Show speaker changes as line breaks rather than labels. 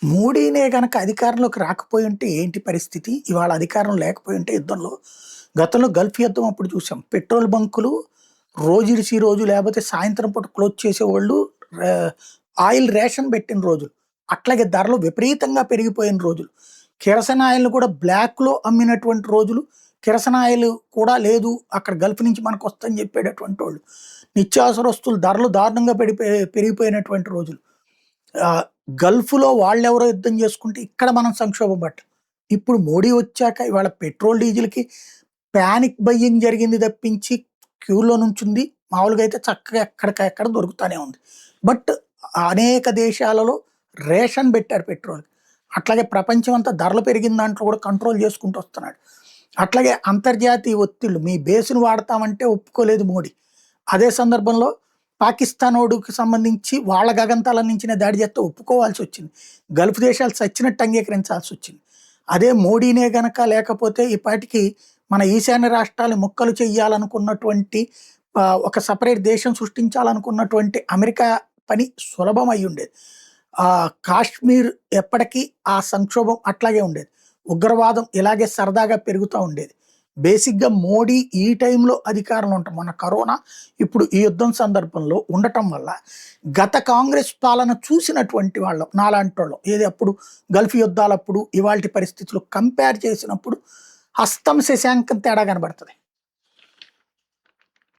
మోడీనే గనక అధికారంలోకి రాకపోయుంటే ఏంటి పరిస్థితి? ఇవాళ అధికారం లేకపోయుంటే యుద్ధంలో, గతంలో గల్ఫ్ యుద్ధం అప్పుడు చూసాం. పెట్రోల్ బంకులు రోజిడిసి రోజు లేపోతే సాయంత్రం పూట క్లోజ్ చేసేవాళ్ళు. ఆహ్, ఆయిల్ రేషన్ పెట్టిన రోజులు. అట్లాగే ధరలు విపరీతంగా పెరిగిపోయిన రోజులు. కిరసనాయిల్‌ని ఆయిల్‌ని కూడా బ్లాక్‌లో అమ్మినటువంటి రోజులు. కిరసనాయిల్ కూడా లేదు. అక్కడ గల్ఫ్ నుంచి మనకొస్తదని చెప్పేటటువంటోళ్ళు. నిత్యావసర వస్తువులు ధరలు దారుణంగా పెరిగిపోయినటువంటి రోజులు. ఆహ్, గల్ఫ్‌లో వాళ్ళెవరో యుద్ధం చేసుకుంటే, ఇక్కడ మనం సంక్షోభం పట్టాం. ఇప్పుడు మోడీ వచ్చాక ఇవాళ పెట్రోల్, డీజిల్‌కి పానిక్ బయ్యింగ్ జరిగింది తప్పించి క్యూలో నుంచుంది. మామూలుగా అయితే చక్కగా ఎక్కడికెక్కడ దొరుకుతానే ఉంది. బట్ అనేక దేశాలలో రేషన్ పెట్టారు పెట్రోల్‌కి. అట్లాగే ప్రపంచం అంతా ధరలు పెరిగిన దాంట్లో కూడా కంట్రోల్ చేసుకుంటూ వస్తున్నాడు. అట్లాగే అంతర్జాతీయ ఒత్తిళ్లు మీ బేస్‌ని వాడతామంటే ఒప్పుకోలేదు మోడీ. అదే సందర్భంలో పాకిస్తానోడికి సంబంధించి వాళ్ళ గగంతలం నుంచినే దాడి చేస్తే ఒప్పుకోవాల్సొచ్చింది. గల్ఫ్ దేశాలు చచ్చినట్టు అంగీకరించాల్సొచ్చింది. అదే మోడీనే గనక లేకపోతే ఈ పాటికి మన ఈశాన్య రాష్ట్రాలు ముక్కలు చెయ్యాలనుకున్నటువంటి ఒక సెపరేట్ దేశం సృష్టించాలనుకున్నటువంటి అమెరికా పని సులభం అయ్యుండేది. కాశ్మీర్ ఎప్పటికీ ఆ సంక్షోభం అట్లాగే ఉండేది. ఉగ్రవాదం ఇలాగే సరదాగా పెరుగుతా ఉండేది. బేసిక్‌గా మోడీ ఈ టైంలో అధికారంలో ఉండటం, మొన్న కరోనా, ఇప్పుడు ఈ యుద్ధం సందర్భంలో ఉండటం వల్ల గత కాంగ్రెస్ పాలన చూసినటువంటి వాళ్ళం, నాలాంటోళ్ళం. ఏది అప్పుడు గల్ఫ్ యుద్ధాలప్పుడు, ఇవాల్టి పరిస్థితులు కంపేర్ చేసినప్పుడు హస్తం శశాంకం తేడా కనబడతది.